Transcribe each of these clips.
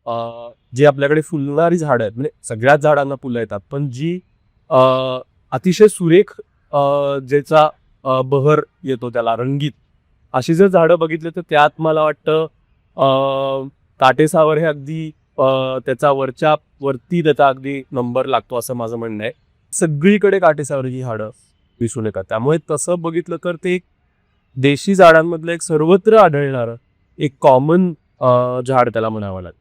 जी आपल्याकडे फुलणारी झाडं आहेत, म्हणजे सगळ्याच झाडांना फुलं येतात, पण जी अतिशय सुरेख ज्याचा बहर येतो त्याला रंगीत, अशी जर झाडं बघितली तर त्यात मला वाटतं काटेसावर हे अगदी त्याचा वरती त्याचा अगदी नंबर लागतो असं माझं म्हणणं आहे. सगळीकडे काटेसावर ही झाडं दिसून येतात. त्यामुळे तसं बघितलं तर ते एक देशी झाडांमधलं एक सर्वत्र आढळणारं एक कॉमन झाड त्याला म्हणावं लागेल.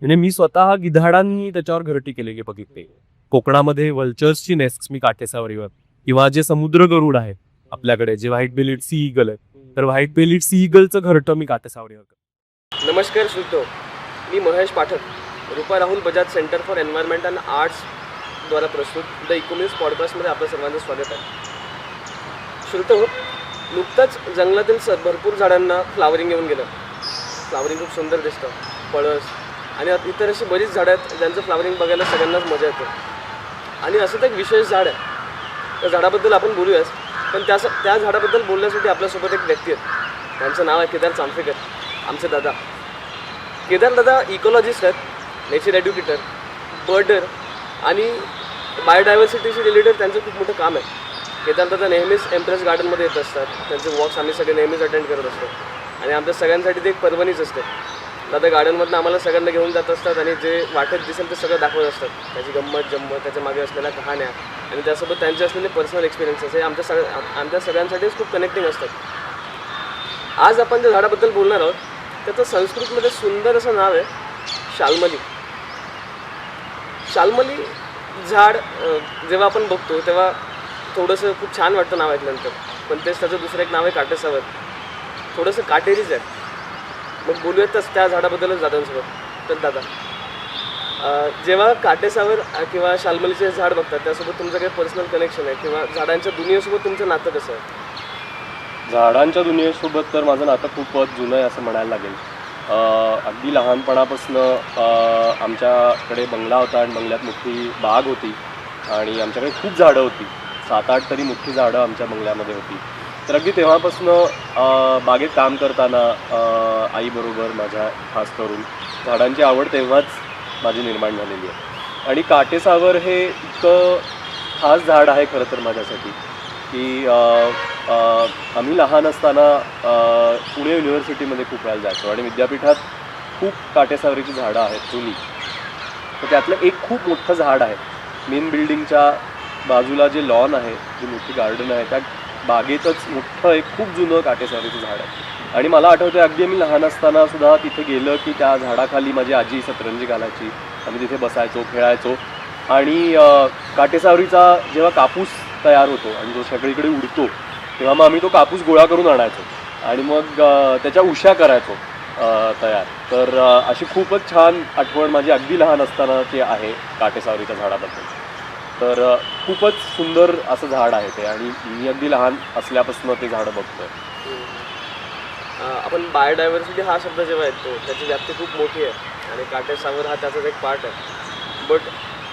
म्हणजे मी स्वतः गिधाडांनी त्याच्यावर घरटी केली की बघितले. कोकणामध्ये वल्चर्सची नेस्ट मी काटेसावरीवर किंवा जे समुद्र गरुड आहे आपल्याकडे जे व्हाईट बेलिड सी इगल आहे, तर व्हाईट बेलिड सी इगलचं घरटं मी काटेसावरीवर करतो. नमस्कार श्रोतो, मी Mahesh Pathak, Rupa Rahul Bajaj centre for environment and arts द्वारा प्रस्तुत द इकोमिक्स पॉडकास्टमध्ये आपलं सर्वांचं स्वागत आहे. श्रोतो, नुकताच जंगलातील भरपूर झाडांना फ्लावरिंग येऊन गेलं. फ्लावरिंग खूप सुंदर दिसतं, पळस आणि इतर अशी बरीच झाडं आहेत ज्यांचं फ्लावरिंग बघायला सगळ्यांनाच मजा येते. आणि असं तर एक विशेष झाड आहे, त्या झाडाबद्दल आपण बोलूयाच, पण त्या झाडाबद्दल बोलण्यासाठी आपल्यासोबत एक व्यक्ती आहेत. त्यांचं नाव आहे केदार चांफेकर, आमचे दादा. केदार दादा इकॉलॉजिस्ट आहेत, नेचर एड्युकेटर, बर्डर आणि बायोडायव्हर्सिटीशी रिलेटेड त्यांचं खूप मोठं काम आहे. केदार दादा नेहमीच एम्प्रेस गार्डनमध्ये येत असतात. त्यांचे वॉक्स आम्ही सगळे नेहमीच अटेंड करत असतो आणि आमच्या सगळ्यांसाठी ते एक पर्वणीच असते. दादा गार्डनमधनं आम्हाला सगळ्यांना घेऊन जात असतात आणि जे वाटत दिसेल ते सगळं दाखवत असतात. त्याची गंमत जम्मत, त्याच्या मागे असलेल्या कहाण्या आणि त्यासोबत त्यांचे असलेले पर्सनल एक्सपिरियन्सेस हे आमच्या सगळ्यांसाठीच खूप कनेक्टिंग असतात. आज आपण ज्या झाडाबद्दल बोलणार आहोत त्याचं संस्कृतमध्ये सुंदर असं नाव आहे शाल्मली. शाल्मली झाड जेव्हा आपण बघतो तेव्हा थोडंसं खूप छान वाटतं नाव ऐकल्यानंतर, पण तेच त्याचं दुसरं एक नाव आहे काटेसावर. थोडंसं काटेरीच आहे. मग बोलूयातच त्या झाडाबद्दलच दादांसोबत. तर दादा, जेव्हा काटेसावर किंवा शाल्मलीचे झाड बघतात त्यासोबत तुमचं काही पर्सनल कनेक्शन आहे किंवा झाडांच्या दुनियेसोबत तुमचं नातं कसं आहे? झाडांच्या दुनियेसोबत तर माझं नातं खूपच जुनं आहे असं म्हणायला लागेल. अगदी लहानपणापासून आमच्याकडे बंगला होता आणि बंगल्यात मोठी बाग होती आणि आमच्याकडे खूप झाडं होती. 7-8 तरी मोठी झाडं आमच्या बंगल्यामध्ये होती. तर अगदी तेव्हापासून बागेत काम करताना आईबरोबर माझ्या खास करून झाडांची आवड तेव्हाच माझी निर्माण झालेली आहे. आणि काटेसावर हे इतकं खास झाड आहे खरं तर माझ्यासाठी की आम्ही लहान असताना पुणे युनिव्हर्सिटीमध्ये खूप वेळा जायचो आणि विद्यापीठात खूप काटेसावरीची झाडं आहेत जुनी. तर त्यातलं एक खूप मोठं झाड आहे. मेन बिल्डिंगच्या बाजूला जे लॉन आहे, जी मोठी गार्डन आहे, त्या बागेतच मोठं एक खूप जुनं काटेसावरीचं झाड आहे. आणि मला आठवतं अगदी आम्ही लहान असताना सुद्धा तिथे गेलं की त्या झाडाखाली माझी आजी सतरंजी घालायची, आम्ही तिथे बसायचो, खेळायचो. आणि काटेसावरीचा जेव्हा कापूस तयार होतो आणि जो सगळीकडे उडतो तेव्हा मग आम्ही तो कापूस गोळा करून आणायचो आणि मग त्याच्या उश्या करायचो तयार. तर अशी खूपच छान आठवण माझी अगदी लहान असतानाची आहे काटेसावरीच्या झाडाबद्दल. तर खूपच सुंदर असं झाड आहे ते आणि मी अगदी लहान असल्यापासून ते झाडं बघतोय. आपण बायोडायव्हर्सिटी हा शब्द जेव्हा येतो त्याची व्याप्ती खूप मोठी आहे आणि काटेसावर हा त्याचाच एक पार्ट आहे. बट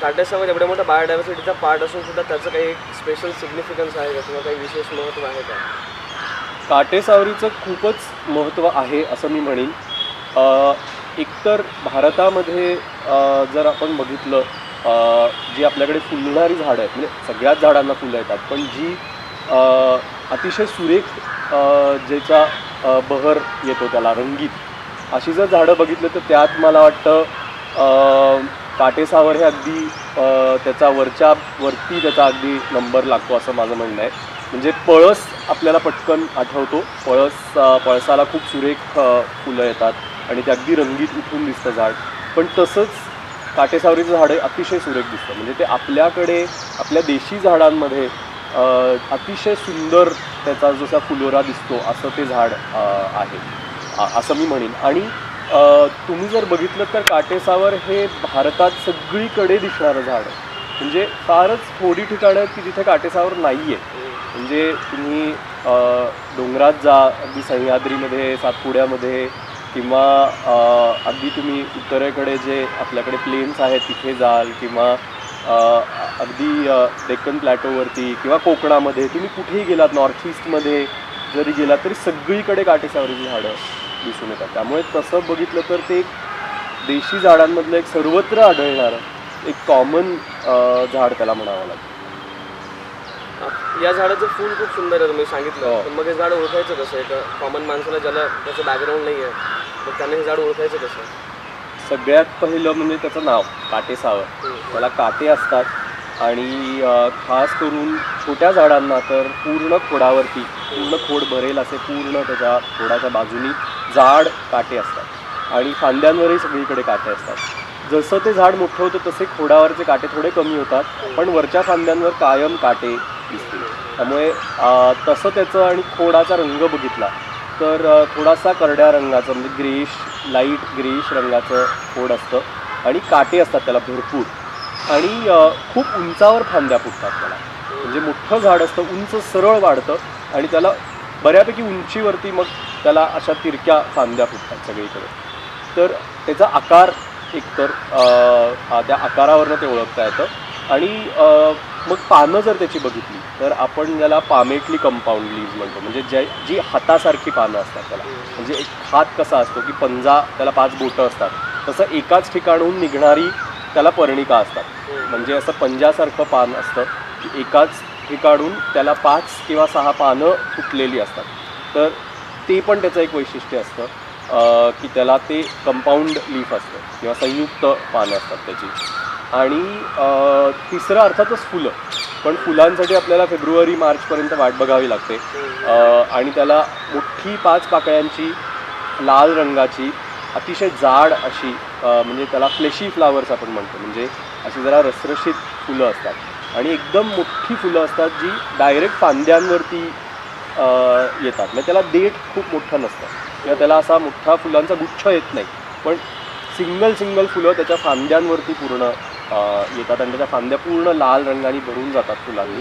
काटेसावर एवढ्या मोठा बायोडायव्हर्सिटीचा पार्ट असून सुद्धा त्याचं काही एक स्पेशल सिग्निफिकन्स आहे का किंवा काही विशेष महत्त्व आहे का? काटेसावरीचं खूपच महत्त्व आहे असं मी म्हणेन. एकतर भारतामध्ये जर आपण बघितलं जी आपल्याकडे फुलणारी झाडं आहेत, म्हणजे सगळ्याच झाडांना फुलं येतात, पण जी अतिशय सुरेख ज्याचा बहर येतो त्याला रंगीत, अशी जर झाडं बघितलं तर त्यात मला वाटतं काटेसावर हे अगदी त्याचा वरती त्याचा अगदी नंबर लागतो असं माझं म्हणणं आहे. म्हणजे पळस आपल्याला पटकन आठवतो. पळसाला खूप सुरेख फुलं येतात आणि ते अगदी रंगीत उठून दिसतं झाड. पण तसंच काटेसावरीचं झाड अतिशय सुरेख दिसतं. म्हणजे ते आपल्या देशी झाडांमध्ये अतिशय सुंदर त्याचा जसा फुलोरा दिसतो असं ते झाड आहे असं मी म्हणेन. आणि तुम्ही जर बघितलं तर काटेसावर हे भारतात सगळीकडे दिसणारं झाड आहे. म्हणजे फारच थोडी ठिकाणं आहेत की जिथे काटेसावर नाही आहे. म्हणजे तुम्ही डोंगरात जा, अगदी सह्याद्रीमध्ये, सातपुड्यामध्ये किंवा अगदी तुम्ही उत्तरेकडे जे आपल्याकडे प्लेन्स आहेत तिथे जाल किंवा अगदी डेक्कन प्लॅटोवरती किंवा कोकणामध्ये तुम्ही कुठेही गेलात, नॉर्थ ईस्टमध्ये जरी गेलात तरी सगळीकडे काटेसावरीची झाडं दिसून येतात. त्यामुळे तसं बघितलं तर ते देशी झाडांमधलं एक सर्वत्र आढळणारं एक कॉमन झाड त्याला म्हणावं लागेल. या झाडाचं फूल खूप सुंदर आहे तुम्ही सांगितलं, हो. पण मग हे झाड ओळखायचं कसं? एक कॉमन माणसाला ज्याला त्याचं बॅकग्राऊंड नाही आहे, मग त्याने हे झाड ओळखायचं कसं? सगळ्यात पहिलं म्हणजे त्याचं नाव काटेसावर. त्याला काटे असतात आणि खास करून छोट्या झाडांना तर पूर्ण खोडावरती पूर्ण खोड भरेल असे पूर्ण त्याच्या खोडाच्या बाजूनी जाड काटे असतात आणि फांद्यांवरही सगळीकडे काटे असतात. जसं ते झाड मोठं होतं तसे खोडावरचे काटे थोडे कमी होतात, पण वरच्या फांद्यांवर कायम काटे दिसतील. त्यामुळे तसं त्याचं आणि खोडाचा रंग बघितला तर थोडासा करड्या रंगाचं म्हणजे ग्रेश लाईट ग्रेश रंगाचं खोड असतं आणि काटे असतात त्याला भरपूर आणि खूप उंचावर फांद्या फुटतात त्याला. म्हणजे मोठं झाड असतं, उंच सरळ वाढतं आणि त्याला बऱ्यापैकी उंचीवरती मग त्याला अशा तिरक्या फांद्या फुटतात सगळीकडे. तर त्याचा आकार एकतर त्या आकारावरनं ते ओळखता येतं आणि मग पानं जर त्याची बघितली तर आपण ज्याला पामेटली कंपाऊंड लीव्ज म्हणतो, म्हणजे जी हातासारखी पानं असतात त्याला. म्हणजे एक हात कसा असतो की पंजा त्याला 5 बोटं असतात, तसं एकाच ठिकाणहून निघणारी त्याला पर्णिका असतात. म्हणजे असं पंजासारखं पान असतं की एकाच ठिकाणून त्याला 5 किंवा 6 पानं फुटलेली असतात. तर ते पण त्याचं एक वैशिष्ट्य असतं की त्याला ते कंपाऊंड लीफ असतं किंवा संयुक्त पानं असतात त्याची. आणि तिसरं अर्थातच फुलं. पण फुलांसाठी आपल्याला फेब्रुवारी मार्चपर्यंत वाट बघावी लागते आणि त्याला मोठी 5 पाकळ्यांची लाल रंगाची अतिशय जाड अशी म्हणजे त्याला फ्लेशी फ्लावर्स आपण म्हणतो, म्हणजे अशी जरा रसरशीत फुलं असतात आणि एकदम मोठी फुलं असतात जी डायरेक्ट फांद्यांवरती येतात. म्हणजे त्याला देठ खूप मोठं नसतं किंवा त्याला असा मोठा फुलांचा गुच्छ येत नाही, पण सिंगल फुलं त्याच्या फांद्यांवरती पूर्ण येतात आणि त्याच्या फांद्या पूर्ण लाल रंगाने भरून जातात फुलांनी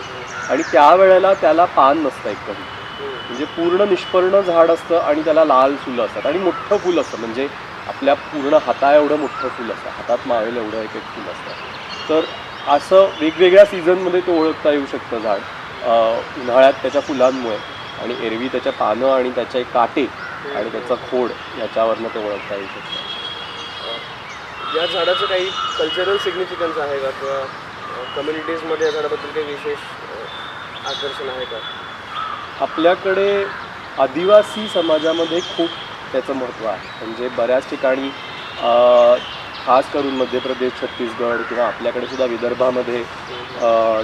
आणि त्यावेळेला त्याला पान नसतं एक कधी. म्हणजे पूर्ण निष्पर्ण झाड असतं आणि त्याला लाल फुलं असतात आणि मोठं फुल असतं, म्हणजे आपल्या पूर्ण हाता एवढं मोठं फुल असतं, हातात मावेल एवढं एक फुल असतं. तर असं वेगवेगळ्या सीझनमध्ये ते ओळखता येऊ शकतं झाड. उन्हाळ्यात त्याच्या फुलांमुळे आणि एरवी त्याच्या पानं आणि त्याचे काटे आणि त्याचं खोड याच्यावरनं ते ओळखता येऊ शकतं. या झाडाचं काही कल्चरल सिग्निफिकन्स आहे का, किंवा कम्युनिटीजमध्ये या झाडाबद्दल काही विशेष आकर्षण आहे का? आपल्याकडे आदिवासी समाजामध्ये खूप त्याचं महत्त्व आहे. म्हणजे बऱ्याच ठिकाणी खास करून मध्य प्रदेश, छत्तीसगड किंवा आपल्याकडे सुद्धा विदर्भामध्ये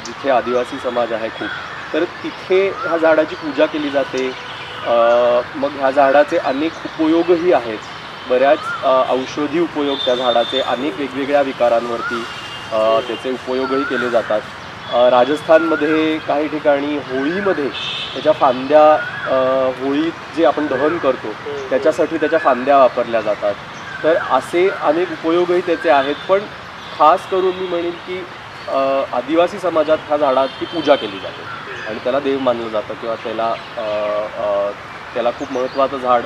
जिथे आदिवासी समाज आहे खूप, तर तिथे ह्या झाडाची पूजा केली जाते. मग ह्या झाडाचे अनेक उपयोगही आहेत. बऱ्याच औषधी उपयोग त्या झाडाचे अनेक वेगवेगळ्या विकारांवरती त्याचे उपयोगही केले जातात. राजस्थानमध्ये काही ठिकाणी होळीमध्ये त्याच्या फांद्या, होळीत जे आपण दहन करतो त्याच्यासाठी त्याच्या फांद्या वापरल्या जातात. तर असे अनेक उपयोगही त्याचे आहेत. पण खास करून मी म्हणेन की आदिवासी समाजात ह्या झाडाची पूजा केली जाते आणि त्याला देव मानलं जातं किंवा त्याला खूप महत्त्वाचं झाड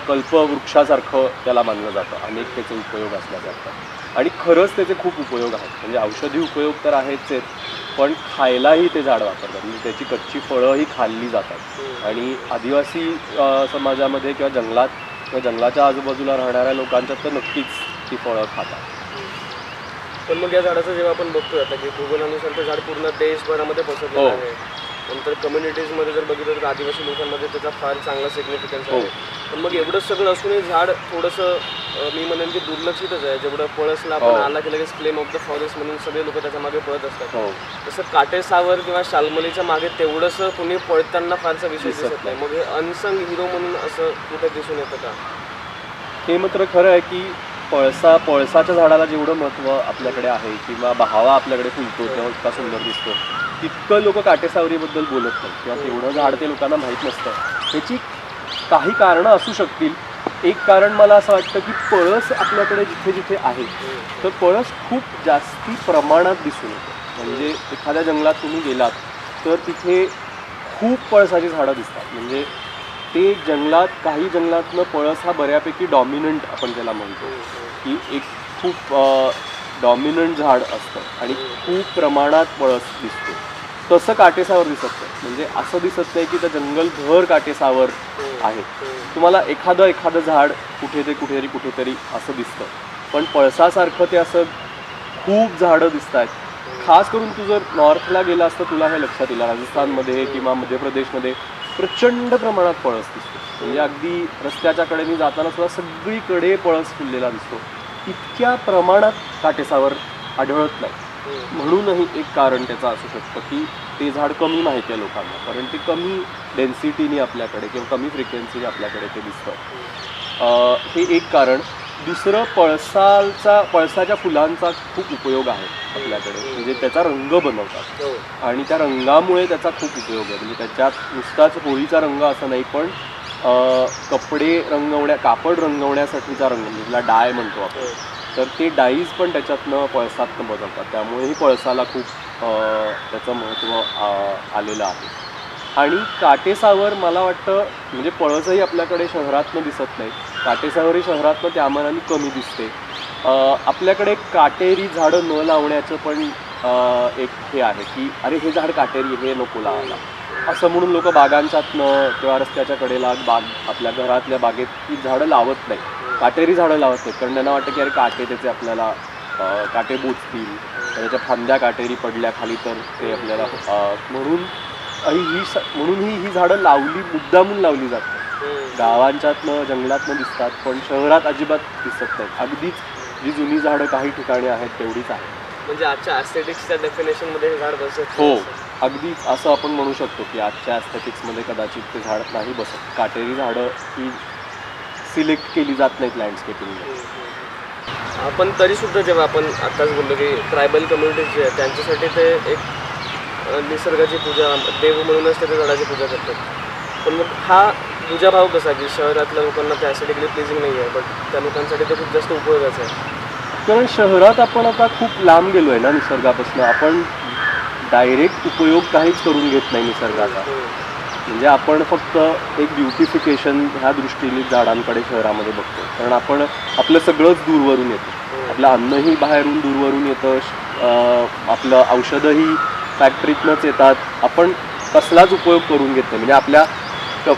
कल्पवृक्षासारखं त्याला मानलं जातं. अनेक त्याचे उपयोग असल्या जातात आणि खरंच त्याचे खूप उपयोग आहेत. म्हणजे औषधी उपयोग तर आहेच आहेत, पण खायलाही ते झाड वापरतात. म्हणजे त्याची कच्ची फळंही खाल्ली जातात आणि आदिवासी समाजामध्ये किंवा जंगलात किंवा जंगलाच्या आजूबाजूला राहणाऱ्या लोकांच्यात तर नक्कीच ती फळं खातात. पण मग या झाडाचं जेव्हा आपण बघतोय आता की भूगोलानुसार ते झाड पूर्ण देशभरामध्ये पसरलेलं आहे, नंतर कम्युनिटीजमध्ये जर बघितलं तर आदिवासी लोकांमध्ये त्याचा फार चांगला सिग्निफिकन्स आहे. पण मग एवढं सगळं असूनही झाड थोडंसं मी म्हणेन की दुर्लक्षितच आहे. जेवढं पळसला आपण आला की लगेच क्लेम ऑफ द फॉरेस्ट म्हणून सगळे लोक त्याच्या मागे पळत असतात. तसं काटेसावर किंवा शाल्मलीच्या मागे तेवढंसं कुणी पळताना फारसा विषय दिसत नाही. मग हे अनसंग हिरो म्हणून असं कुठे दिसून येतं का? हे मात्र खरं आहे की पळसाच्या झाडाला जेवढं महत्त्व आपल्याकडे आहे किंवा बहावा आपल्याकडे फुलतो तेव्हा इतका सुंदर दिसतो, तितकं लोक काटेसावरीबद्दल बोलत नाहीत किंवा तेवढं झाड ते लोकांना माहीत नसतं. त्याची काही कारणं असू शकतील. एक कारण मला असं वाटतं की पळस आपल्याकडे जिथे जिथे आहे तर पळस खूप जास्ती प्रमाणात दिसून येतं. म्हणजे एखाद्या जंगलात तुम्ही गेलात तर तिथे खूप पळसाची झाडं दिसतात. म्हणजे ते जंगलात काही जंगलातनं पळस हा बऱ्यापैकी डॉमिनंट आपण त्याला म्हणतो की एक खूप डॉमिनंट झाड असतं आणि खूप प्रमाणात पळस दिसतो. तसं काटेसावर दिसत नाही. म्हणजे असं दिसत नाही की त्या जंगलभर काटेसावर आहे. तुम्हाला एखादं झाड कुठेतरी असं दिसतं. पण पळसासारखं ते असं खूप झाडं दिसत आहेत. खास करून तू जर नॉर्थला गेला असता तुला हे लक्षात येईल, राजस्थानमध्ये किंवा मध्य प्रदेशमध्ये प्रचंड प्रमाणात पळस दिसतो. म्हणजे अगदी रस्त्याच्या कडेने जाताना सुद्धा सगळीकडे पळस फुललेला दिसतो. इतक्या प्रमाणात काटेसावर आढळत नाही. म्हणूनही एक कारण त्याचं असू शकतं की ते झाड कमी माहिती आहे लोकांना, कारण ते कमी डेन्सिटीने आपल्याकडे किंवा कमी फ्रिक्वेन्सीने आपल्याकडे ते दिसतं. हे एक कारण. दुसरं, पळसाच्या फुलांचा खूप उपयोग आहे आपल्याकडे. म्हणजे त्याचा रंग बनवतात आणि त्या रंगामुळे त्याचा खूप उपयोग आहे. म्हणजे त्याच्यात नुसताच होळीचा रंग असं नाही, पण कापड रंगवण्यासाठीचा रंग म्हणजे ज्याला डाय म्हणतो आपण, तर ते डाईज पण त्याच्यातनं पळसातनं बनवतात. त्यामुळेही पळसाला खूप त्याचं महत्त्व आलेलं आहे. आणि काटेसावर मला वाटतं, म्हणजे पळसही आपल्याकडे शहरातनं दिसत नाही, काटेसावरही शहरातनं त्या मानाने कमी दिसते. आपल्याकडे काटेरी झाडं न लावण्याचं पण एक हे आहे की अरे हे झाड काटेरी, हे नको लावायला, असं म्हणून लोक बागांच्यातनं किंवा रस्त्याच्या कडेला आपल्या घरातल्या बागेत ही झाडं लावत नाही, काटेरी झाडं लावत नाहीत. कारण त्यांना वाटतं की अरे काटे त्याचे आपल्याला काटे बोचतील, त्याच्या फांद्या काटेरी पडल्या खाली तर ते आपल्याला म्हणून ही झाडं मुद्दामून लावली जातात. गावांच्यातनं जंगलातनं दिसतात, पण शहरात अजिबात दिसत नाहीत. अगदीच जी जुनी झाडं काही ठिकाणी आहेत तेवढीच आहेत. म्हणजे आजच्या ॲस्थेटिक्सच्या डेफिनेशनमध्ये हे झाड बसत. हो, अगदीच असं आपण म्हणू शकतो की आजच्या ॲस्थेटिक्समध्ये कदाचित ते झाड नाही बसत. काटेरी झाडं ही सिलेक्ट केली जात नाहीत लँडस्केपिंगमध्ये. आपण तरीसुद्धा जेव्हा आपण आत्ताच बोललो की ट्रायबल कम्युनिटीज जे आहेत त्यांच्यासाठी ते एक निसर्गाची पूजा, देव म्हणूनच ते झाडाची पूजा करतात. पण मग हा पूजाभाव कसा की शहरातल्या लोकांना ते ॲस्थेटिकली प्लीजिंग नाही आहे, बट त्या लोकांसाठी ते खूप जास्त उपयोगाचं आहे. कारण शहरात आपण आता खूप लांब गेलो आहे ना निसर्गापासून. आपण डायरेक्ट उपयोग काहीच करून घेत नाही निसर्गाचा. म्हणजे आपण फक्त एक ब्युटिफिकेशन ह्या दृष्टीने झाडांकडे शहरामध्ये बघतो. कारण आपण आपलं सगळंच दूरवरून येतं, आपलं अन्नही बाहेरून दूरवरून येतं, आपलं औषधंही फॅक्टरीतनंच येतात. आपण कसलाच उपयोग करून घेत नाही. म्हणजे आपल्या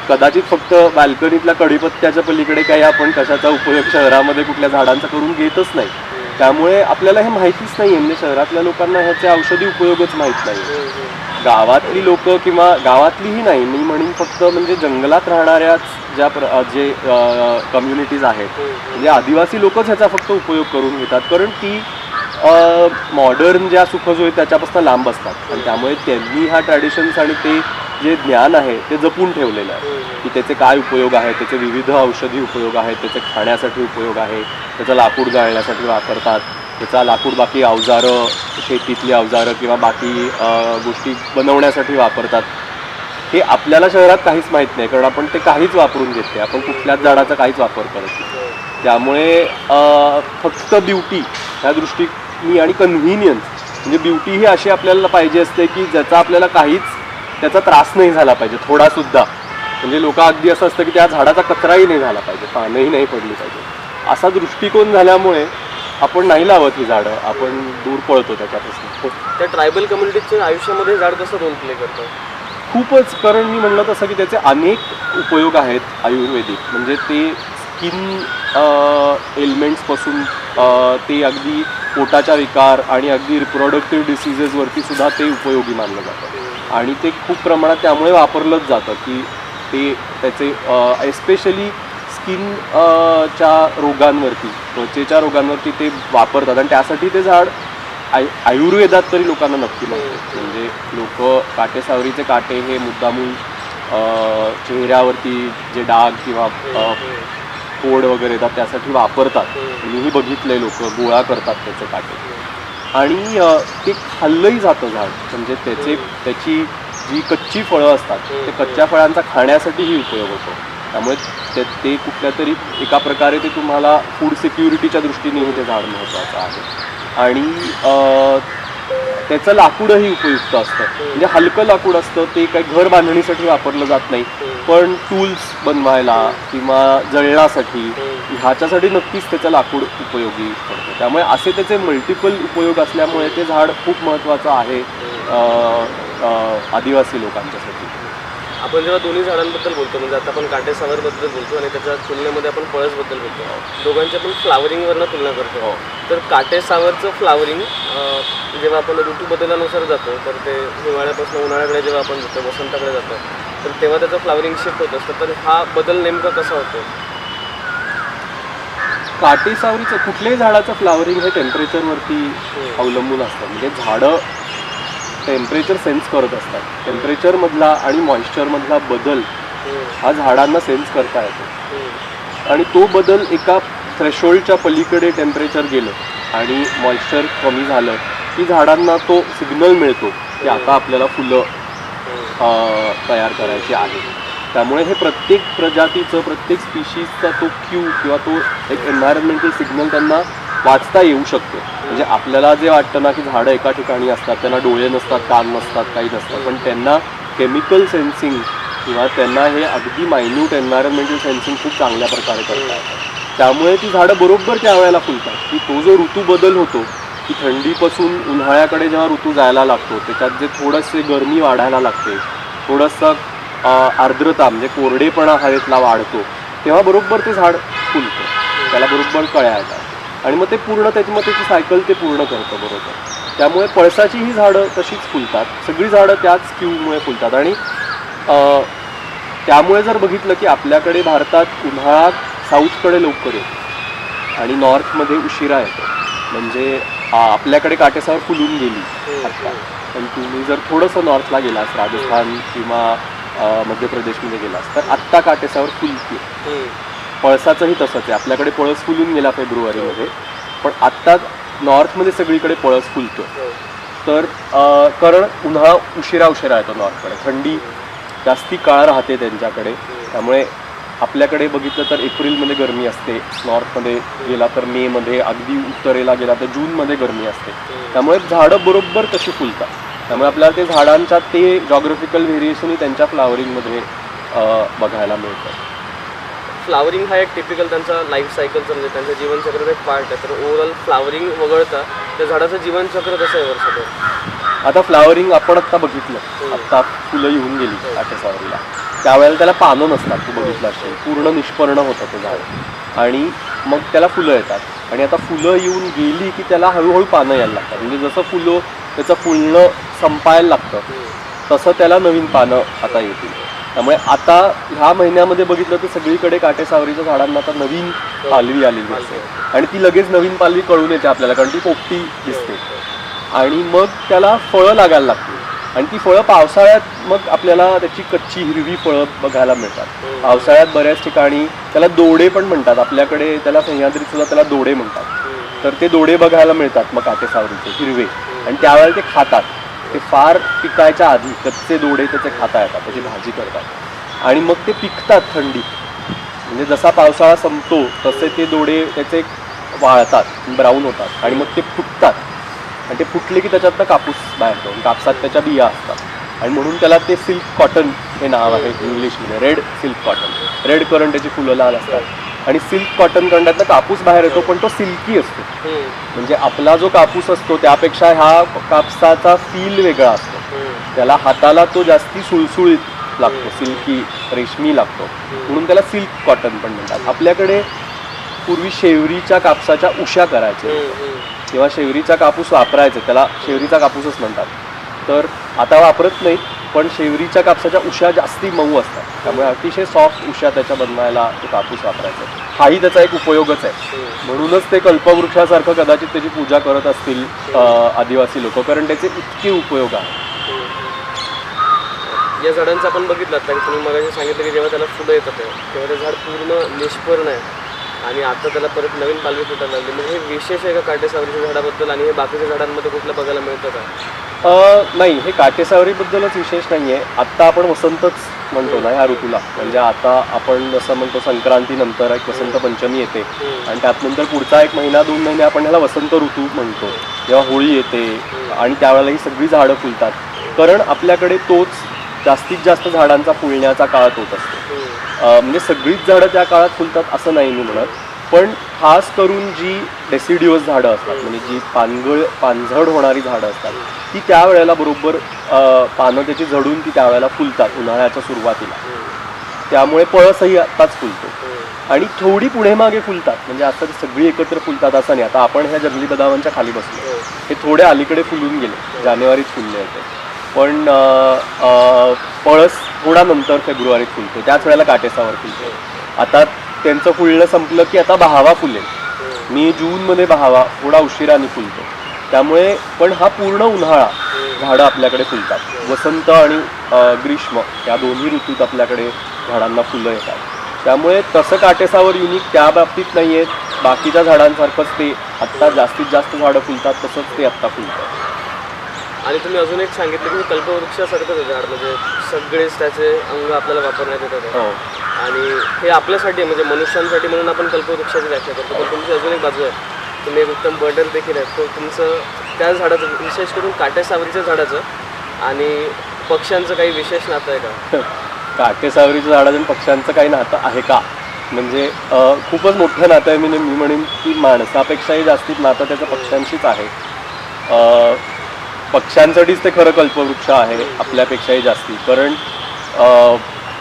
कदाचित फक्त बाल्कनीतल्या कढीपत्त्याच्या पलीकडे काही आपण कशाचा उपयोग शहरामध्ये कुठल्या झाडांचा करून घेतच नाही. त्यामुळे आपल्याला हे माहितीच नाही आहे. म्हणजे शहरातल्या लोकांना ह्याचे औषधी उपयोगच माहीत नाही. गावातली लोक किंवा गावातलीही नाही, मी म्हणेन फक्त म्हणजे जंगलात राहणाऱ्याच जे कम्युनिटीज आहेत, म्हणजे आदिवासी लोकच ह्याचा फक्त उपयोग करून घेतात. कारण ती मॉडर्न ज्या सुखसोयी त्याच्यापासून लांब असतात आणि त्यामुळे त्यांनी ह्या ट्रॅडिशन्स आणि ते जे ज्ञान आहे ते जपून ठेवलेलं आहे की त्याचे काय उपयोग आहेत, त्याचे विविध औषधी उपयोग आहेत, त्याचे खाण्यासाठी उपयोग आहे, त्याचं लाकूड जाळण्यासाठी वापरतात, त्याचा लाकूड बाकी अवजारं, शेतीतली अवजारं किंवा बाकी गोष्टी बनवण्यासाठी वापरतात. हे आपल्याला शहरात काहीच माहीत नाही, कारण आपण ते काहीच वापरून घेत नाही. आपण कुठल्याच झाडाचा काहीच वापर करत नाही. त्यामुळे फक्त ब्युटी ह्या दृष्टीने आणि कन्व्हिनियन्स, म्हणजे ब्युटी ही अशी आपल्याला पाहिजे असते की ज्याचा आपल्याला काहीच त्याचा त्रास नाही झाला पाहिजे थोडासुद्धा. म्हणजे लोक अगदी असं असतं की त्या झाडाचा कचराही नाही झाला पाहिजे, पानंही नाही पडली पाहिजे, असा दृष्टिकोन झाल्यामुळे आपण नाही लावत ही झाडं, आपण दूर पळतो त्याच्यापासून. त्या ट्रायबल कम्युनिटीच्या आयुष्यामध्ये झाड कसं रोल प्ले करतं? खूपच. कारण मी म्हणलं तसं की त्याचे अनेक उपयोग आहेत आयुर्वेदिक. म्हणजे ते स्किन एलिमेंट्सपासून ते अगदी पोटाच्या विकार आणि अगदी रिप्रोडक्टिव्ह डिसीजेसवरती सुद्धा ते उपयोगी मानलं जातं. आणि ते खूप प्रमाणात त्यामुळे वापरलंच जातं की त्याचे एस्पेशली स्किन च्या रोगांवरती, त्वचेच्या रोगांवरती ते वापरतात. आणि त्यासाठी ते झाड आयुर्वेदात तरी लोकांना नक्की माहिती. म्हणजे लोक काटेसावरीचे काटे हे मुद्दामून चेहऱ्यावरती जे डाग किंवा फोड वगैरे येतात त्यासाठी वापरतात. मीही बघितलंय, लोक गोळा करतात त्याचे काटे आणि ते खाल्लंही जातं झाड. म्हणजे त्याची जी कच्ची फळं असतात ते कच्च्या फळांचा खाण्यासाठीही उपयोग होतो. त्यामुळे ते कुठल्या तरी एका प्रकारे ते तुम्हाला फूड सिक्युरिटीच्या दृष्टीनेही ते झाड महत्त्वाचं आहे. आणि त्याचं लाकूडही उपयुक्त असतं. म्हणजे हलकं लाकूड असतं, ते काही घर बांधणीसाठी वापरलं जात नाही, पण टूल्स बनवायला किंवा जळण्यासाठी ह्याच्यासाठी नक्कीच त्याचं लाकूड उपयोगी पडतं. त्यामुळे असे त्याचे मल्टिपल उपयोग असल्यामुळे ते झाड खूप महत्त्वाचं आहे आदिवासी लोकांच्यासाठी. आपण जेव्हा दोन्ही झाडांबद्दल बोलतो, म्हणजे आता आपण काटेसावरबद्दल बोलतो आणि त्याच्या तुलनेमध्ये आपण पळसबद्दल बोलतो, दोघांची आपण फ्लावरिंगवरनं तुलना करतो. तर काटेसावरचं फ्लावरिंग जेव्हा आपण ऋतू बदलानुसार जातो, तर ते हिवाळ्यापासून उन्हाळ्याकडे जेव्हा आपण जातो, वसंताकडे जातो, तर तेव्हा त्याचं फ्लावरिंग शिफ्ट होत असतं. तर हा बदल नेमका कसा होतो? काटेसावरीचं कुठल्याही झाडाचं फ्लावरिंग हे टेम्परेचरवरती अवलंबून असतं. म्हणजे झाडं टेम्परेचर सेन्स करत असतात. टेम्परेचरमधला आणि मॉइश्चरमधला बदल हा झाडांना सेन्स करता येतो आणि तो बदल एका थ्रेशोल्डच्या पलीकडे टेम्परेचर गेलं आणि मॉइश्चर कमी झालं की झाडांना तो सिग्नल मिळतो की आता आपल्याला फुलं तयार करायची आहे. त्यामुळे हे प्रत्येक प्रजातीचं, प्रत्येक स्पीशीजचा तो क्यू किंवा तो एक एन्व्हायरमेंटल सिग्नल त्यांना वाचता येऊ शकतो. म्हणजे आपल्याला जे वाटतं ना की झाडं एका ठिकाणी असतात, त्यांना डोळे नसतात, कान नसतात, काही नसतं, पण त्यांना केमिकल सेन्सिंग किंवा त्यांना हे अगदी मायन्यूट एन्व्हायरमेंटल सेन्सिंग खूप चांगल्या प्रकारे करता येतं. त्यामुळे ती झाडं बरोबर त्या वेळेला फुलतात की तो जो ऋतू बदल होतो की थंडीपासून उन्हाळ्याकडे जेव्हा ऋतू जायला लागतो, त्याच्यात जे थोडंसे गरमी वाढायला लागते, थोडंसं आर्द्रता म्हणजे कोरडेपणा हवेतला वाढतो, तेव्हा बरोबर ते झाड फुलतं. त्याला बरोबर कळ्या येतात आणि मग ते पूर्ण त्याची सायकल ते पूर्ण करतं बरोबर. त्यामुळे पळसाची ही झाडं तशीच फुलतात. सगळी झाडं त्याच क्यूमुळे फुलतात आणि त्यामुळे जर बघितलं की आपल्याकडे भारतात उन्हाळा साऊथकडे लवकर येतो आणि नॉर्थमध्ये उशिरा येतो. म्हणजे आपल्याकडे काटेसावर फुलून गेली आत्ता, पण तुम्ही जर थोडंसं नॉर्थला गेलास, राजस्थान किंवा मध्य प्रदेशमध्ये गेलास, तर आत्ता काटेसावर फुलते. पळसाचंही तसंच आहे. आपल्याकडे पळस फुलून गेला फेब्रुवारीमध्ये, पण आत्ता नॉर्थमध्ये सगळीकडे पळस फुलतो. तर कारण उन्हाळा उशिरा येतो नॉर्थकडे, थंडी जास्ती काळ राहते त्यांच्याकडे. त्यामुळे आपल्याकडे बघितलं तर एप्रिलमध्ये गरमी असते, नॉर्थमध्ये गेला तर मेमध्ये, अगदी उत्तरेला गेला तर जूनमध्ये गरमी असते. त्यामुळे झाडं बरोबर तशी फुलतात. त्यामुळे आपल्याला ते झाडांच्या ते जॉग्राफिकल व्हेरिएशनही त्यांच्या फ्लावरिंगमध्ये बघायला मिळतं. फ्लावरिंग हा एक टिपिकल त्यांचा लाईफ सायकलचा म्हणजे त्यांच्या जीवनचक्राचा एक पार्ट आहे. तर ओव्हरऑल फ्लावरिंग वगळता त्या झाडाचं जीवनचक्र कसं आहे वर्षभर? आता फ्लावरिंग आपण आत्ता बघितलं, आत्ता फुलं येऊन गेली काटेसावरीला, त्यावेळेला त्याला पानं नसतात. तू बघितलं असेल, पूर्ण निष्पर्ण होतं ते झाड आणि मग त्याला फुलं येतात आणि आता फुलं येऊन गेली की त्याला हळूहळू पानं यायला लागतात. म्हणजे जसं फुलं त्याचं फुलणं संपायला लागतं तसं त्याला नवीन पानं आता येतील. त्यामुळे आता ह्या महिन्यामध्ये बघितलं तर सगळीकडे काटेसावरीच्या झाडांना आता नवीन पालवी आलेली असते आणि ती लगेच नवीन पालवी कळून येते आपल्याला, कारण ती पोपटी दिसते आणि मग त्याला फळं लागायला लागतील आणि ती फळं पावसाळ्यात मग आपल्याला त्याची कच्ची हिरवी फळं बघायला मिळतात. पावसाळ्यात बऱ्याच ठिकाणी त्याला दोडे पण म्हणतात, आपल्याकडे त्याला सह्याद्रीत सुद्धा त्याला दोडे म्हणतात. तर ते दोडे बघायला मिळतात मग काटेसावरीचे हिरवे आणि त्यावेळेला ते खातात. ते फार पिकायच्या आधी कच्चे दोडे त्याचे खाता येतात, त्याची भाजी करतात आणि मग ते पिकतात थंडीत. म्हणजे जसा पावसाळा संपतो तसे ते दोडे त्याचे वाळतात, ब्राऊन होतात आणि मग ते फुटतात आणि ते फुटले की त्याच्यातनं कापूस बाहेर येतो. कापसात त्याच्या बिया असतात आणि म्हणून त्याला ते सिल्क कॉटन हे नाव आहे इंग्लिशमध्ये, रेड सिल्क कॉटन. रेड करण त्याची फुलं लाल असतात आणि सिल्क कॉटन कडण्यातनं कापूस बाहेर येतो, पण तो सिल्की असतो. म्हणजे आपला जो कापूस असतो त्यापेक्षा ह्या कापसाचा फील वेगळा असतो. त्याला हाताला तो जास्ती सुळसुळीत लागतो, सिल्की रेशमी लागतो, म्हणून त्याला सिल्क कॉटन पण म्हणतात. आपल्याकडे पूर्वी शेवरीच्या कापसाच्या उश्या करायचे किंवा शेवरीचा कापूस वापरायचे, त्याला शेवरीचा कापूसच म्हणतात. तर आता वापरत नाहीत, पण शेवरीच्या कापसाच्या उश्या जास्ती मऊ असतात, त्यामुळे अतिशय सॉफ्ट उश्या त्याच्या बनवायला तो कापूस वापरायचा. हाही त्याचा एक उपयोगच आहे. म्हणूनच ते कल्पवृक्षासारखं कदाचित त्याची पूजा करत असतील आदिवासी लोक, कारण त्याचे इतके उपयोग आहेत. या झाडांचं आपण बघितलं आता की तुम्ही मगाशी सांगितलं की जेव्हा त्याला फुलं येतात तेव्हा ते झाड पूर्ण निष्पर्ण आहे आणि आता त्याला परत नवीन पालवी फुटायला लागली. म्हणजे हे विशेष आहे का काटेसावरीच्या झाडाबद्दल आणि हे बाकीच्या झाडांमध्ये कुठलं बघायला मिळतं का? नाही, हे काटेसावरीबद्दलच विशेष नाही आहे. आत्ता आपण वसंतच म्हणतो ना ह्या ऋतूला. म्हणजे आता आपण जसं म्हणतो संक्रांतीनंतर एक वसंत पंचमी येते आणि त्यात नंतर पुढचा 1 महिना 2 महिने आपण ह्याला वसंत ऋतू म्हणतो. जेव्हा होळी येते आणि त्यावेळेला ही सगळी झाडं फुलतात, कारण आपल्याकडे तोच जास्तीत जास्त झाडांचा फुलण्याचा काळ तोच असतो. म्हणजे सगळीच झाडं त्या काळात फुलतात असं नाही मी म्हणत, पण खास करून जी डेसिडिओस झाडं असतात म्हणजे जी पानझड होणारी झाडं असतात ती त्यावेळेला बरोबर पानं त्याची झडून ती त्यावेळेला फुलतात उन्हाळ्याच्या सुरुवातीला. त्यामुळे पळसही आत्ताच फुलतो आणि थोडी पुढे मागे फुलतात म्हणजे असं सगळी एकत्र फुलतात असं नाही. आता आपण ह्या जंगली बदामांच्या खाली बसलो, हे थोडे अलीकडे फुलून गेले, जानेवारीत फुलले होते, पण पळस थोडा नंतर फेब्रुवारीत फुलतो, त्याच वेळेला काटेसावर फुलतो. आता त्यांचं फुलणं संपलं की आता बहावा फुलेल, मी जूनमध्ये बहावा थोडा उशिराने फुलतो. त्यामुळे पण हा पूर्ण उन्हाळा झाडं आपल्याकडे फुलतात. वसंत आणि ग्रीष्म या दोन्ही ऋतूत आपल्याकडे झाडांना फुलं येतात. त्यामुळे तसं काटेसावर युनिक त्या बाबतीत नाही आहेत. बाकीच्या झाडांसारखंच ते आत्ता जास्तीत जास्त झाडं फुलतात तसंच ते आत्ता फुलतं. आणि तुम्ही अजून एक सांगितलं की कल्पवृक्षासारखंच आहे झाड, म्हणजे सगळेच त्याचे अंग आपल्याला वापरण्यात येतात. हो. आणि हे आपल्यासाठी म्हणजे मनुष्यांसाठी म्हणून आपण कल्पवृक्षाची व्याख्या करतो. पण तुमची अजून एक बाजू आहे, तुम्ही एक उत्तम बर्डर देखील आहेत. तो तुमचं त्या झाडाचं विशेष करून काटेसावरीच्या झाडाचं आणि पक्ष्यांचं काही विशेष नातं आहे का? काटेसावरीच्या झाडाचं आणि पक्ष्यांचं काही नातं आहे का म्हणजे खूपच मोठं नातं आहे. मी म्हणेन की माणसापेक्षाही जास्तीत नातं त्याचं पक्ष्यांशीच आहे. पक्ष्यांसाठीच ते खरं कल्पवृक्ष आहे आपल्यापेक्षाही जास्ती, कारण